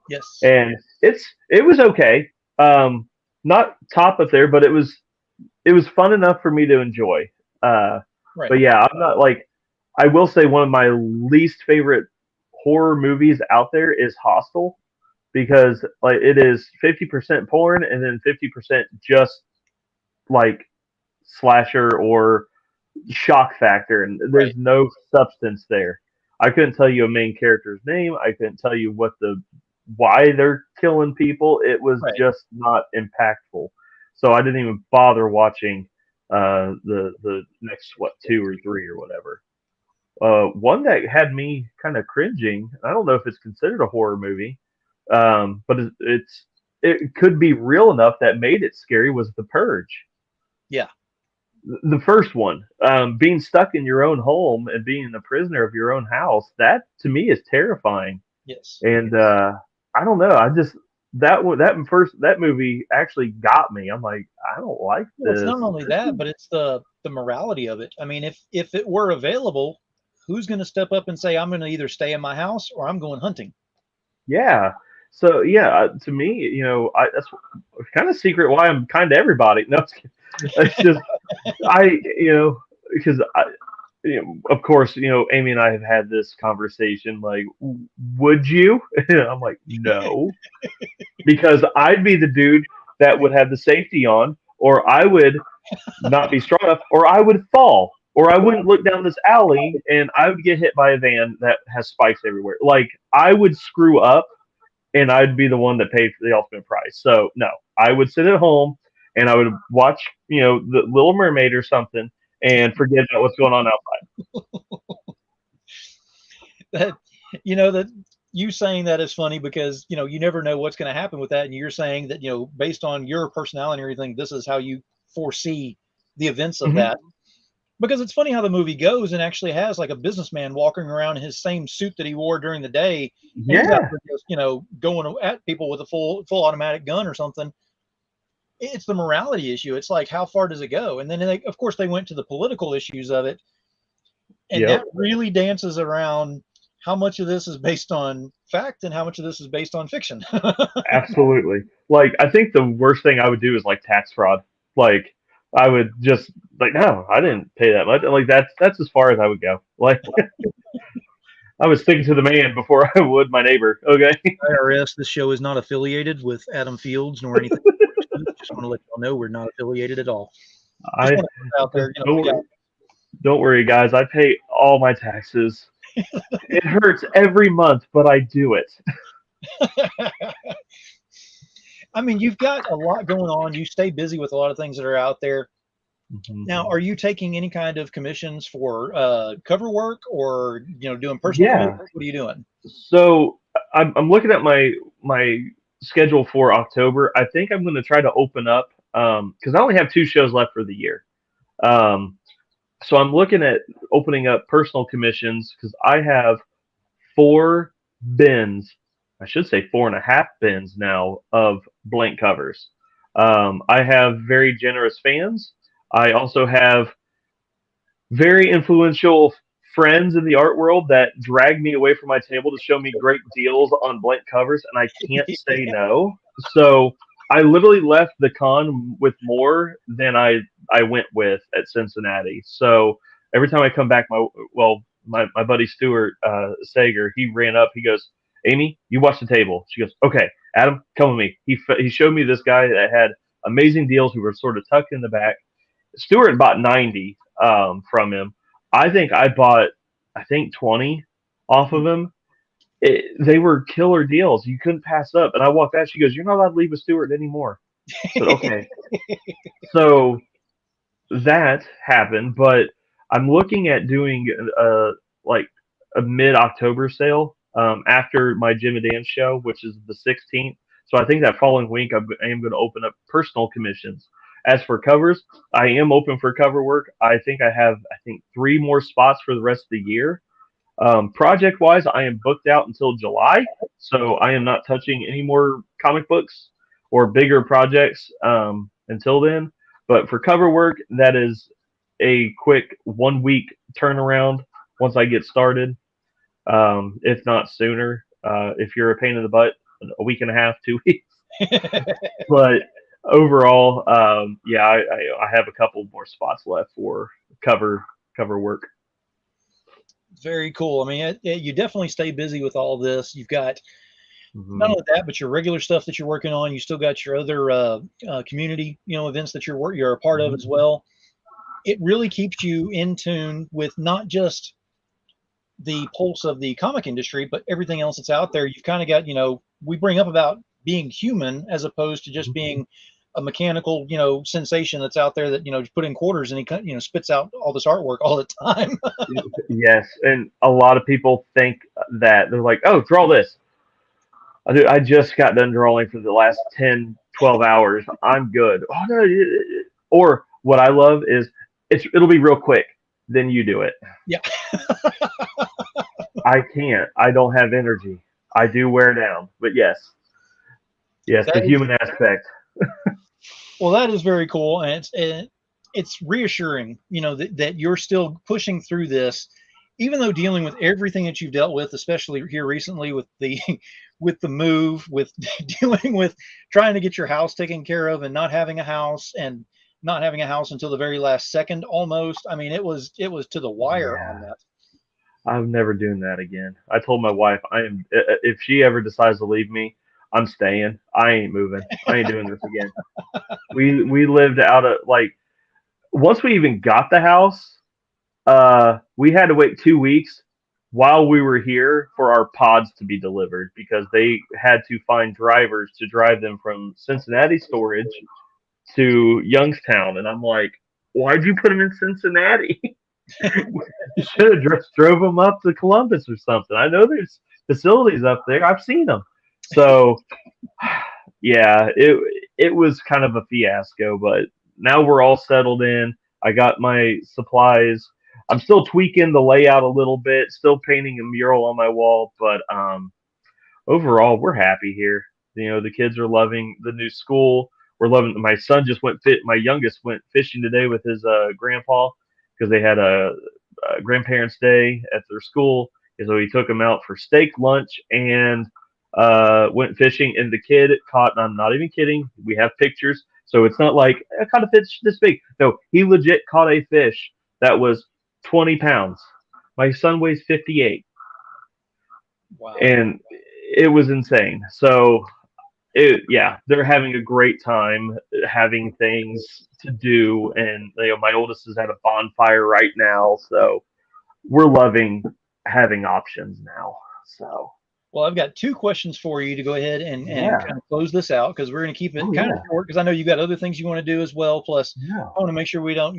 Yes. And it was okay. Not top up there, but it was fun enough for me to enjoy. Right. But yeah, I'm not like, I will say one of my least favorite horror movies out there is Hostel, because like it is 50% porn and then 50% just like slasher or shock factor, and there's no substance there. I couldn't tell you a main character's name. I couldn't tell you why they're killing people. It was just not impactful. So I didn't even bother watching the next 2 or 3 or whatever. One that had me kind of cringing. I don't know if it's considered a horror movie, but it could be real enough that made it scary. Was The Purge? Yeah. The first one, being stuck in your own home and being a prisoner of your own house, that to me is terrifying. Yes. And I don't know. I just that movie actually got me. I'm like, I don't like this. Well, it's not only that, but it's the morality of it. I mean, if it were available, who's going to step up and say, I'm going to either stay in my house or I'm going hunting? Yeah. So yeah, to me, that's kind of secret why I'm kind to everybody. No, it's just because of course, Amy and I have had this conversation. Like, would you? I'm like, no, because I'd be the dude that would have the safety on, or I would not be strong enough, or I would fall, or I wouldn't look down this alley and I would get hit by a van that has spikes everywhere. Like, I would screw up, and I'd be the one that paid for the ultimate price. So no, I would sit at home and I would watch, the Little Mermaid or something, and forget about what's going on outside. That you saying that is funny, because you never know what's going to happen with that, and you're saying that based on your personality and everything, this is how you foresee the events of that. Because it's funny how the movie goes, and actually has like a businessman walking around in his same suit that he wore during the day. Yeah. Just, going at people with a full automatic gun or something. It's the morality issue. It's like, how far does it go? And then of course they went to the political issues of it. And that really dances around how much of this is based on fact and how much of this is based on fiction. Absolutely. Like, I think the worst thing I would do is like tax fraud. Like, I would just like, no, I didn't pay that much. Like that's as far as I would go. Like I was sticking to the man before I would my neighbor. Okay. IRS, this show is not affiliated with Adam Fields nor anything. Just want to let y'all know we're not affiliated at all. Just I want to put it out there. You know, we got don't worry, guys. I pay all my taxes. It hurts every month, but I do it. I mean, you've got a lot going on. You stay busy with a lot of things that are out there. Now, are you taking any kind of commissions for cover work, or doing personal? Yeah. Commissions? What are you doing? So I'm looking at my schedule for October. I think I'm going to try to open up because I only have 2 shows left for the year. So I'm looking at opening up personal commissions because I have 4 bins. I should say 4.5 bins now of blank covers. I have very generous fans. I also have very influential friends in the art world that drag me away from my table to show me great deals on blank covers, and I can't say no. So I literally left the con with more than I went with at Cincinnati. So every time I come back, my buddy Stuart Sager, he ran up. He goes, "Amy, you watch the table." She goes, "Okay, Adam, come with me." He showed me this guy that had amazing deals who were sort of tucked in the back. Stuart bought 90 from him. I think I bought 20 off of him. They were killer deals. You couldn't pass up. And I walked out. She goes, "You're not allowed to leave with Stuart anymore." But okay. So that happened, but I'm looking at doing like a mid-October sale after my Jim and Dan show, which is the 16th. So I think that following week I am going to open up personal commissions. As for covers, I am open for cover work. I think I have 3 more spots for the rest of the year. Project wise, I am booked out until July, so I am not touching any more comic books or bigger projects until then. But for cover work, that is a quick 1 week turnaround once I get started, if not sooner. If you're a pain in the butt, a week and a half, 2 weeks. But overall, I have a couple more spots left for cover work. Very cool. I mean, you definitely stay busy with all this. You've got not only that, but your regular stuff that you're working on. You still got your other community, events that you're a part of as well. It really keeps you in tune with not just the pulse of the comic industry, but everything else that's out there. You've kind of got, we bring up about being human as opposed to just being a mechanical, sensation that's out there that, just put in quarters and he, spits out all this artwork all the time. Yes. And a lot of people think that they're like, "Oh, draw this." I just got done drawing for the last 10, 12 hours. I'm good. Oh, no. Or what I love is it'll be real quick. Then you do it. Yeah. I can't. I don't have energy. I do wear down. But yes, the human aspect. Well, that is very cool, and it's reassuring, that you're still pushing through this, even though dealing with everything that you've dealt with, especially here recently with the move, with dealing with trying to get your house taken care of and not having a house until the very last second almost. I mean, it was to the wire on that. I'm never doing that again. I told my wife if she ever decides to leave me, I'm staying. I ain't moving. I ain't doing this again. We lived out of once we even got the house, we had to wait 2 weeks while we were here for our pods to be delivered because they had to find drivers to drive them from Cincinnati storage to Youngstown. And I'm like, why'd you put them in Cincinnati? You should have just drove them up to Columbus or something. I know there's facilities up there. I've seen them. So, yeah, it was kind of a fiasco, but now we're all settled in. I got my supplies. I'm still tweaking the layout a little bit, still painting a mural on my wall, but overall, we're happy here. The kids are loving the new school. We're loving. My son just my youngest went fishing today with his grandpa because they had a grandparents' day at their school. And so he took him out for steak lunch and went fishing. And the kid caught, and I'm not even kidding, we have pictures, So it's not like I caught a fish this big. No, he legit caught a fish that was 20 pounds. My son weighs 58, Wow. and it was insane. So yeah, they're having a great time, having things to do, and my oldest is at a bonfire right now, so we're loving having options now. So Well, I've got 2 questions for you to go ahead and Yeah. kind of close this out, because we're going to keep it Oh, kind of yeah. short, because I know you got other things you want to do as well. Plus, Yeah. I want to make sure we don't,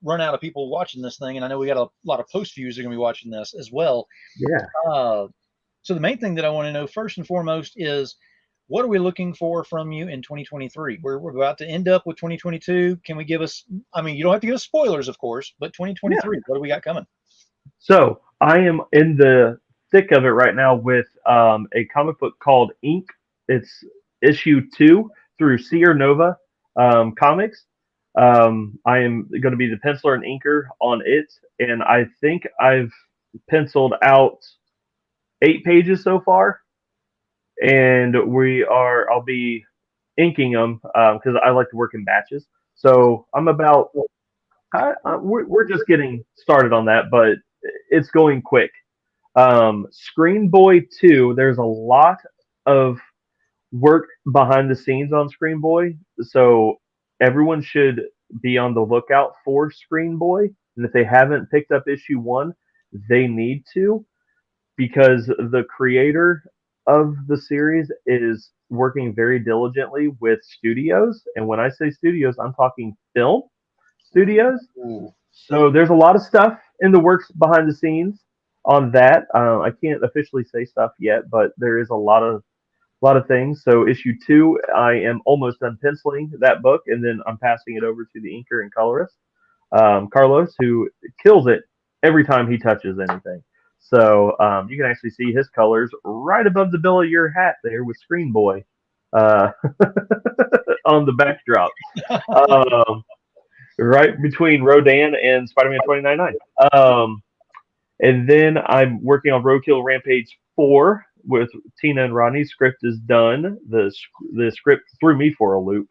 run out of people watching this thing. And I know we got a lot of post viewers that are going to be watching this as well. Yeah. So the main thing that I want to know first and foremost is, what are we looking for from you in 2023? We're about to end up with 2022. Can we give us, I mean, you don't have to give us spoilers, of course, but 2023, what do we got coming? So I am in the thick of it right now with a comic book called Ink. It's issue 2 through Sierra Nova Comics. I am going to be the penciler and inker on it, and I think I've penciled out 8 pages so far, and I'll be inking them because I like to work in batches. So I'm about we're just getting started on that, but it's going quick. Screen Boy 2, there's a lot of work behind the scenes on Screen Boy, so everyone should be on the lookout for Screen Boy. And if they haven't picked up issue 1, they need to, because the creator of the series is working very diligently with studios. And when I say studios, I'm talking film studios. Ooh. So there's a lot of stuff in the works behind the scenes on that. I can't officially say stuff yet, but there is a lot of things. So issue 2, I am almost done penciling that book, and then I'm passing it over to the inker and colorist, Carlos, who kills it every time he touches anything. So you can actually see his colors right above the bill of your hat there with Screen Boy on the backdrop. Right between Rodan and Spider-Man 2099. And then I'm working on Roadkill Rampage 4 with Tina and Rodney. Script is done. The script threw me for a loop,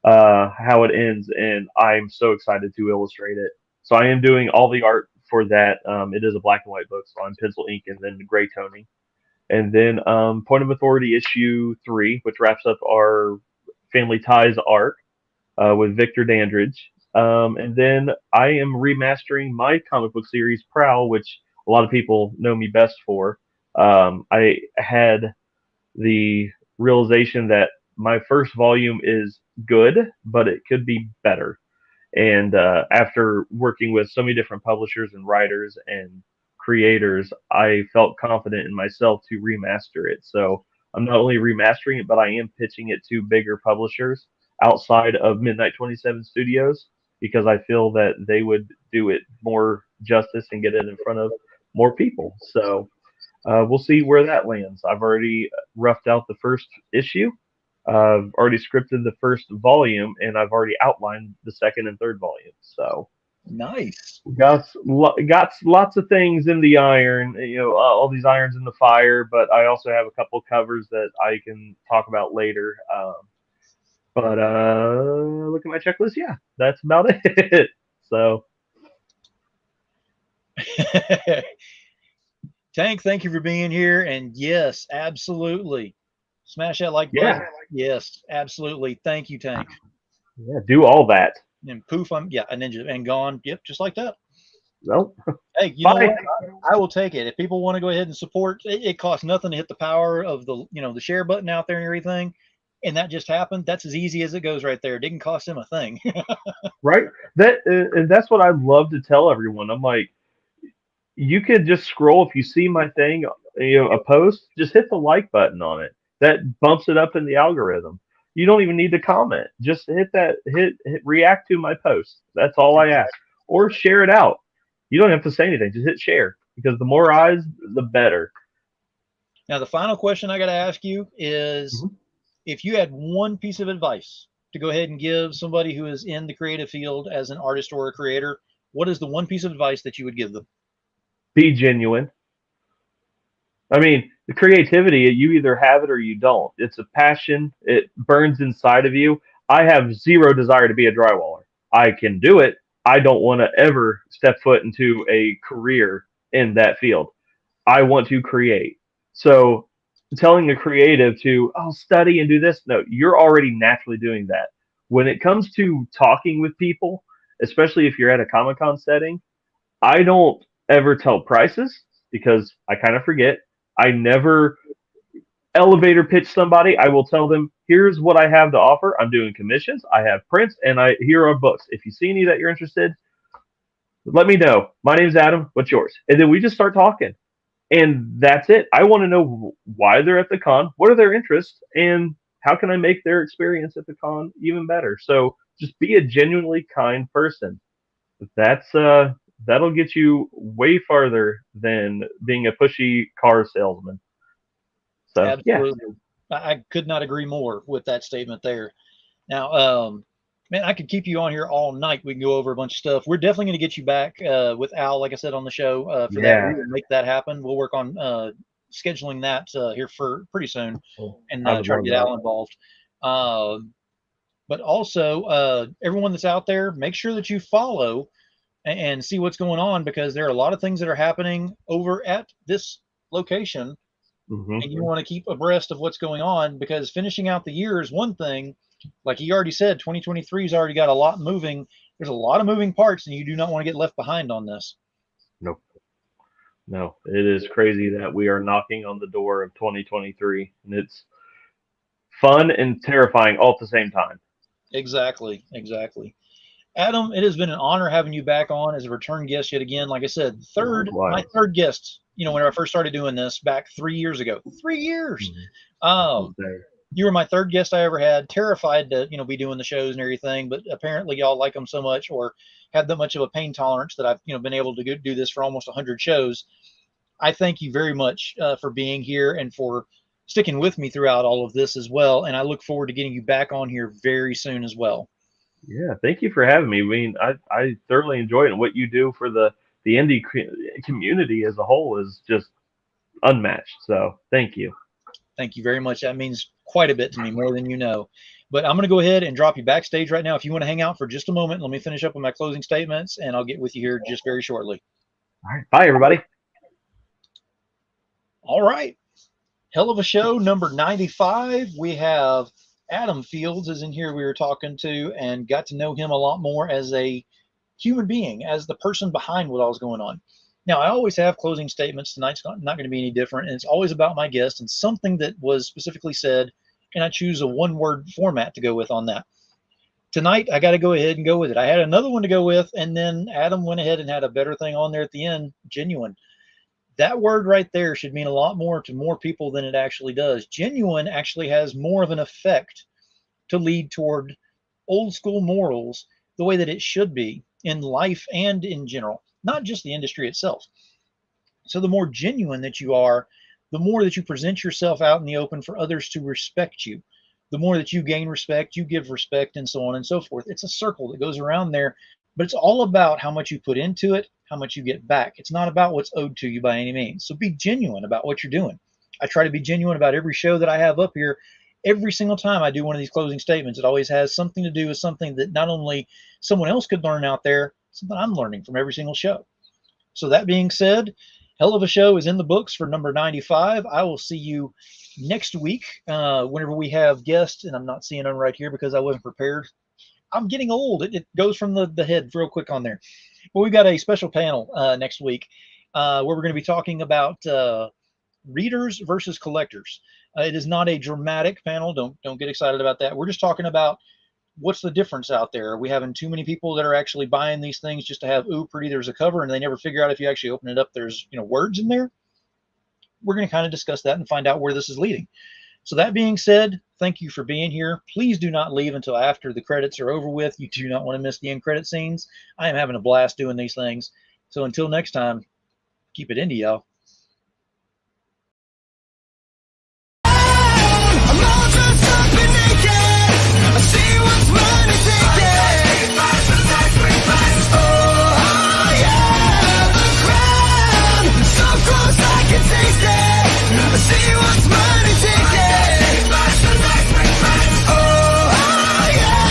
how it ends, and I'm so excited to illustrate it. So I am doing all the art for that. It is a black and white book, so I'm pencil ink and then gray toning. And then Point of Authority issue 3, which wraps up our Family Ties arc with Victor Dandridge. And then I am remastering my comic book series, Prowl, which a lot of people know me best for. I had the realization that my first volume is good, but it could be better. And after working with so many different publishers and writers and creators, I felt confident in myself to remaster it. So I'm not only remastering it, but I am pitching it to bigger publishers outside of Midnight 27 Studios, because I feel that they would do it more justice and get it in front of more people. So we'll see where that lands. I've already roughed out the first issue. I've already scripted the first volume, and I've already outlined the second and third volume. So nice. Got lots of things in the iron, all these irons in the fire. But I also have a couple covers that I can talk about later. But look at my checklist. Yeah, that's about it. So, Tank, thank you for being here. And yes, absolutely. Smash that like yeah, button. Yes, absolutely. Thank you, Tank. yeah, do all that. And poof, I'm a ninja and gone. Yep, just like that. Nope. Hey, you know what? I will take it. If people want to go ahead and support, it costs nothing to hit the power of the the share button out there and everything. And that just happened. That's as easy as it goes right there. It didn't cost them a thing. Right. And that's what I love to tell everyone. I'm like, you could just scroll. If you see my thing, a post, just hit the like button on it. That bumps it up in the algorithm. You don't even need to comment. Just hit react to my post. That's all I ask. Or share it out. You don't have to say anything. Just hit share, because the more eyes, the better. Now, the final question I got to ask you is, if you had one piece of advice to go ahead and give somebody who is in the creative field as an artist or a creator, what is the one piece of advice that you would give them? Be genuine. I mean, the creativity, you either have it or you don't. It's a passion. It burns inside of you. I have zero desire to be a drywaller. I can do it. I don't want to ever step foot into a career in that field. I want to create. So telling a creative to, oh, study and do this, no, you're already naturally doing that. When it comes to talking with people, especially if you're at a Comic-Con setting, I don't ever tell prices because I kind of forget. I never elevator pitch somebody. I will tell them, here's what I have to offer. I'm doing commissions. I have prints, and here are books. If you see any that you're interested, let me know. My name's Adam. What's yours? And then we just start talking. And that's it. I want to know why they're at the con, what are their interests, and how can I make their experience at the con even better? So just be a genuinely kind person. That'll get you way farther than being a pushy car salesman. So, Absolutely. Yeah. I could not agree more with that statement there. Now, man, I could keep you on here all night. We can go over a bunch of stuff. We're definitely going to get you back with Al, like I said, on the show for that. We will make that happen. We'll work on scheduling that here for pretty soon and try to get Al involved. But also, everyone that's out there, make sure that you follow and see what's going on, because there are a lot of things that are happening over at this location. And you want to keep abreast of what's going on, because finishing out the year is one thing. Like he already said, 2023 has already got a lot moving. There's a lot of moving parts, and you do not want to get left behind on this. Nope. No, it is crazy that we are knocking on the door of 2023, and it's fun and terrifying all at the same time. Exactly. Adam, it has been an honor having you back on as a return guest yet again. Like I said, my third guest, when I first started doing this back 3 years ago. 3 years. You were my third guest I ever had. Terrified to, be doing the shows and everything, but apparently y'all like them so much, or have that much of a pain tolerance, that I've, been able to do this for almost 100 shows. I thank you very much for being here and for sticking with me throughout all of this as well. And I look forward to getting you back on here very soon as well. Yeah, thank you for having me. I mean, I thoroughly enjoy it, and what you do for the indie community as a whole is just unmatched. So thank you. Thank you very much. That means quite a bit to me, more than you know. But I'm going to go ahead and drop you backstage right now. If you want to hang out for just a moment, let me finish up with my closing statements, and I'll get with you here just very shortly. All right. Bye, everybody. All right. Hell of a show, number 95. We have Adam Fields is in here. We were talking to and got to know him a lot more as a human being, as the person behind what all was going on. Now, I always have closing statements. Tonight's not going to be any different, and it's always about my guest and something that was specifically said, and I choose a one-word format to go with on that. Tonight, I got to go ahead and go with it. I had another one to go with, and then Adam went ahead and had a better thing on there at the end, genuine. That word right there should mean a lot more to more people than it actually does. Genuine actually has more of an effect to lead toward old school morals the way that it should be in life and in general, not just the industry itself. So the more genuine that you are, the more that you present yourself out in the open for others to respect you. The more that you gain respect, you give respect, and so on and so forth. It's a circle that goes around there, but it's all about how much you put into it, how much you get back. It's not about what's owed to you by any means. So be genuine about what you're doing. I try to be genuine about every show that I have up here. Every single time I do one of these closing statements, it always has something to do with something that not only someone else could learn out there, something I'm learning from every single show. So that being said, hell of a show is in the books for number 95. I will see you next week whenever we have guests, and I'm not seeing them right here because I wasn't prepared. I'm getting old. It goes from the head real quick on there. But we've got a special panel next week where we're going to be talking about readers versus collectors. It is not a dramatic panel. Don't get excited about that. We're just talking about what's the difference out there. Are we having too many people that are actually buying these things just to have, ooh, pretty, there's a cover, and they never figure out if you actually open it up, there's words in there? We're going to kind of discuss that and find out where this is leading. So that being said, thank you for being here. Please do not leave until after the credits are over with. You do not want to miss the end credit scenes. I am having a blast doing these things. So until next time, keep it indie, y'all. I'm all dressed up and naked. I see what's mine and take it. Oh yeah, the crown, so close I can taste it. I see what's mine and take it. Oh yeah.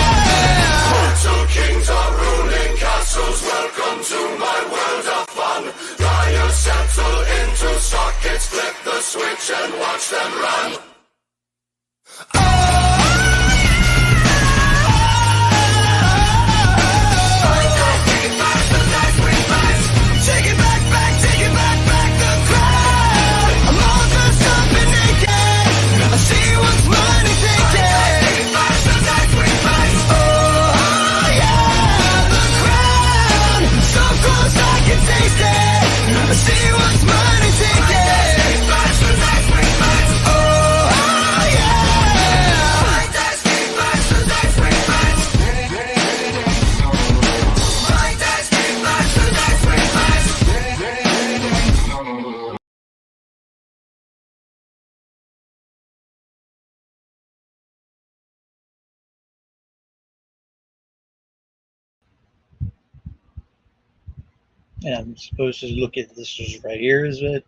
And I'm supposed to look at this right here. Is it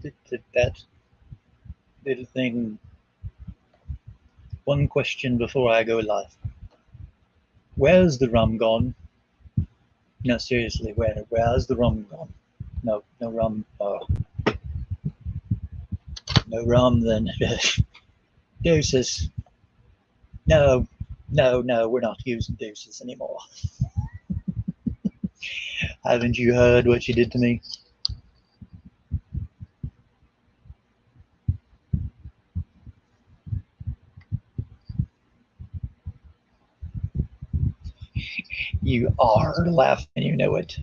that little thing? One question before I go live. Where's the rum gone? No, seriously, where's the rum gone? No rum. No rum then. Deuces. No, we're not using deuces anymore. Haven't you heard what she did to me? You are laughing, you know it.